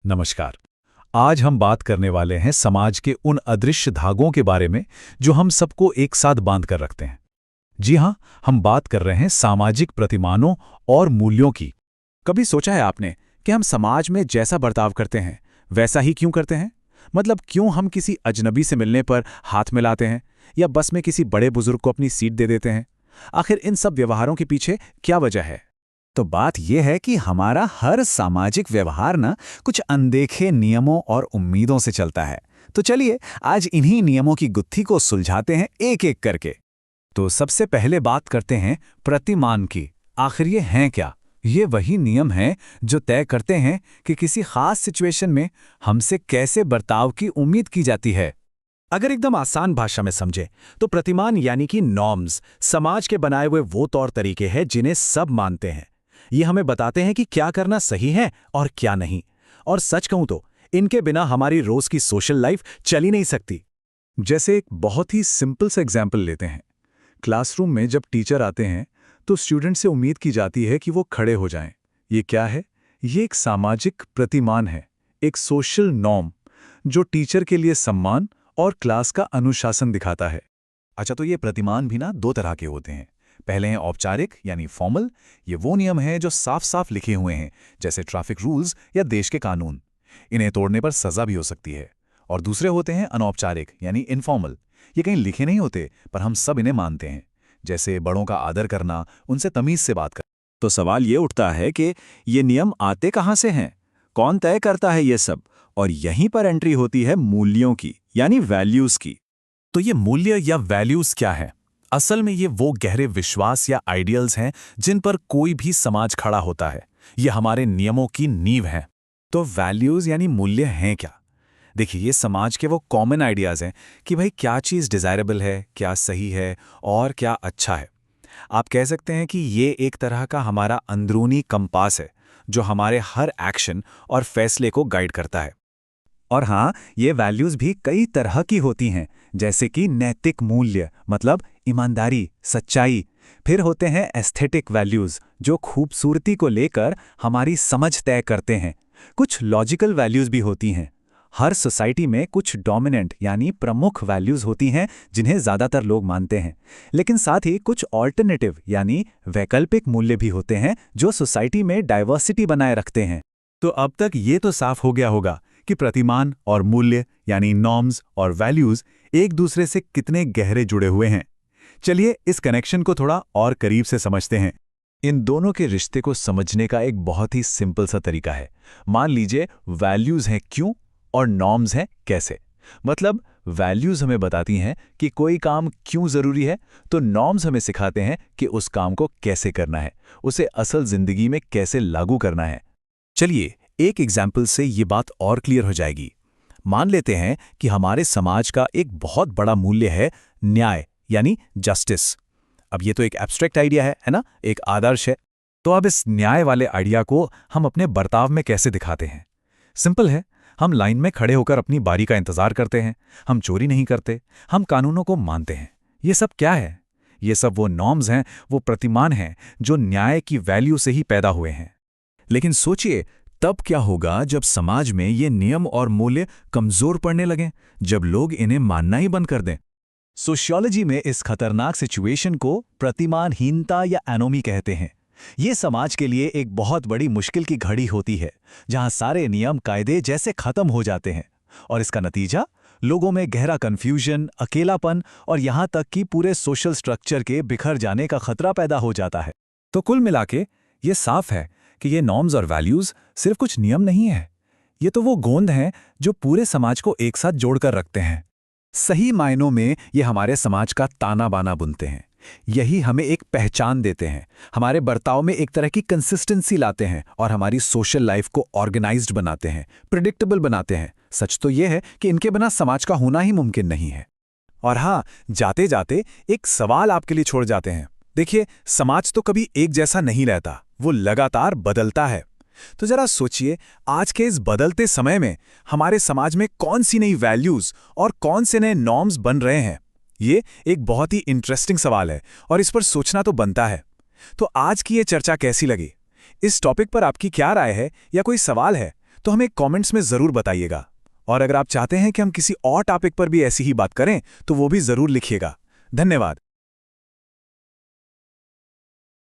नमस्कार। आज हम बात करने वाले हैं समाज के उन अदृश्य धागों के बारे में जो हम सबको एक साथ बांध कर रखते हैं। जी हाँ, हम बात कर रहे हैं सामाजिक प्रतिमानों और मूल्यों की। कभी सोचा है आपने कि हम समाज में जैसा बर्ताव करते हैं वैसा ही क्यों करते हैं? मतलब क्यों हम किसी अजनबी से मिलने पर हाथ मिलाते हैं या बस में किसी बड़े बुजुर्ग को अपनी सीट दे देते हैं? आखिर इन सब व्यवहारों के पीछे क्या वजह है? तो बात यह है कि हमारा हर सामाजिक व्यवहार ना कुछ अनदेखे नियमों और उम्मीदों से चलता है। तो चलिए आज इन्हीं नियमों की गुत्थी को सुलझाते हैं एक एक करके। तो सबसे पहले बात करते हैं प्रतिमान की। आखिर ये हैं क्या? ये वही नियम हैं जो तय करते हैं कि किसी खास सिचुएशन में हमसे कैसे बर्ताव की उम्मीद की जाती है। अगर एकदम आसान भाषा में समझे तो प्रतिमान यानी कि नॉर्म्स समाज के बनाए हुए वो तौर तरीके हैं जिन्हें सब मानते हैं। ये हमें बताते हैं कि क्या करना सही है और क्या नहीं। और सच कहूं तो इनके बिना हमारी रोज की सोशल लाइफ चल ही नहीं सकती। जैसे एक बहुत ही सिंपल सा एग्जाम्पल लेते हैं। क्लासरूम में जब टीचर आते हैं तो स्टूडेंट से उम्मीद की जाती है कि वो खड़े हो जाएं। ये क्या है? ये एक सामाजिक प्रतिमान है, एक सोशल नॉर्म जो टीचर के लिए सम्मान और क्लास का अनुशासन दिखाता है। अच्छा, तो ये प्रतिमान भी ना दो तरह के होते हैं। पहले हैं औपचारिक यानी फॉर्मल। ये वो नियम हैं जो साफ साफ लिखे हुए हैं, जैसे ट्रैफिक रूल्स या देश के कानून। इन्हें तोड़ने पर सजा भी हो सकती है। और दूसरे होते हैं अनौपचारिक यानी इनफॉर्मल। ये कहीं लिखे नहीं होते पर हम सब इन्हें मानते हैं, जैसे बड़ों का आदर करना, उनसे तमीज से बात करना। तो सवाल ये उठता है कि ये नियम आते कहाँ से हैं? कौन तय करता है ये सब? और यहीं पर एंट्री होती है मूल्यों की यानी वैल्यूज की। तो ये मूल्य या वैल्यूज क्या है? असल में ये वो गहरे विश्वास या आइडियल्स हैं जिन पर कोई भी समाज खड़ा होता है। ये हमारे नियमों की नींव हैं। तो वैल्यूज यानी मूल्य हैं क्या? देखिए, ये समाज के वो कॉमन आइडियाज हैं कि भाई क्या चीज़ डिज़ायरेबल है, क्या सही है और क्या अच्छा है। आप कह सकते हैं कि ये एक तरह का हमारा अंदरूनी कंपास है जो हमारे हर एक्शन और फैसले को गाइड करता है। और हाँ, ये वैल्यूज भी कई तरह की होती हैं, जैसे कि नैतिक मूल्य मतलब ईमानदारी, सच्चाई। फिर होते हैं एस्थेटिक वैल्यूज जो खूबसूरती को लेकर हमारी समझ तय करते हैं। कुछ लॉजिकल वैल्यूज भी होती हैं। हर सोसाइटी में कुछ डोमिनेंट यानी प्रमुख वैल्यूज होती हैं जिन्हें ज़्यादातर लोग मानते हैं। लेकिन साथ ही कुछ ऑल्टरनेटिव यानी वैकल्पिक मूल्य भी होते हैं जो सोसाइटी में डाइवर्सिटी बनाए रखते हैं। तो अब तक ये तो साफ हो गया होगा कि प्रतिमान और मूल्य यानी नॉर्म्स और वैल्यूज एक दूसरे से कितने गहरे जुड़े हुए हैं। चलिए इस कनेक्शन को थोड़ा और करीब से समझते हैं। इन दोनों के रिश्ते को समझने का एक बहुत ही सिंपल सा तरीका है। मान लीजिए वैल्यूज हैं क्यों और नॉर्म्स हैं कैसे। मतलब वैल्यूज हमें बताती हैं कि कोई काम क्यों जरूरी है, तो नॉर्म्स हमें सिखाते हैं कि उस काम को कैसे करना है, उसे असल जिंदगी में कैसे लागू करना है। चलिए एक एग्जाम्पल से ये बात और क्लियर हो जाएगी। मान लेते हैं कि हमारे समाज का एक बहुत बड़ा मूल्य है न्याय यानी जस्टिस। अब ये तो एक एब्स्ट्रैक्ट आइडिया है ना, एक आदर्श है। तो अब इस न्याय वाले आइडिया को हम अपने बर्ताव में कैसे दिखाते हैं? सिंपल है, हम लाइन में खड़े होकर अपनी बारी का इंतजार करते हैं, हम चोरी नहीं करते, हम कानूनों को मानते हैं। ये सब क्या है? ये सब वो नॉर्म्स हैं, वो प्रतिमान हैं जो न्याय की वैल्यू से ही पैदा हुए हैं। लेकिन सोचिए तब क्या होगा जब समाज में ये नियम और मूल्य कमजोर पड़ने लगें, जब लोग इन्हें मानना ही बंद कर दें। सोशियोलॉजी में इस खतरनाक सिचुएशन को प्रतिमानहीनता या एनोमी कहते हैं। ये समाज के लिए एक बहुत बड़ी मुश्किल की घड़ी होती है जहां सारे नियम कायदे जैसे खत्म हो जाते हैं। और इसका नतीजा लोगों में गहरा कंफ्यूजन, अकेलापन और यहां तक कि पूरे सोशल स्ट्रक्चर के बिखर जाने का खतरा पैदा हो जाता है। तो कुल मिलाके ये साफ है कि ये नॉर्म्स और वैल्यूज सिर्फ कुछ नियम नहीं है, ये तो वो गोंद हैं जो पूरे समाज को एक साथ जोड़कर रखते हैं। सही मायनों में ये हमारे समाज का ताना बाना बुनते हैं। यही हमें एक पहचान देते हैं, हमारे बर्ताव में एक तरह की कंसिस्टेंसी लाते हैं और हमारी सोशल लाइफ को ऑर्गेनाइज्ड बनाते हैं, प्रिडिक्टेबल बनाते हैं। सच तो यह है कि इनके बिना समाज का होना ही मुमकिन नहीं है। और हाँ, जाते जाते एक सवाल आपके लिए छोड़ जाते हैं। देखिए, समाज तो कभी एक जैसा नहीं रहता, वो लगातार बदलता है। तो जरा सोचिए, आज के इस बदलते समय में हमारे समाज में कौन सी नई वैल्यूज और कौन से नए नॉर्म्स बन रहे हैं? ये एक बहुत ही इंटरेस्टिंग सवाल है और इस पर सोचना तो बनता है। तो आज की ये चर्चा कैसी लगी? इस टॉपिक पर आपकी क्या राय है या कोई सवाल है तो हमें कमेंट्स में ज़रूर बताइएगा। और अगर आप चाहते हैं कि हम किसी और टॉपिक पर भी ऐसी ही बात करें तो वो भी ज़रूर लिखिएगा। धन्यवाद।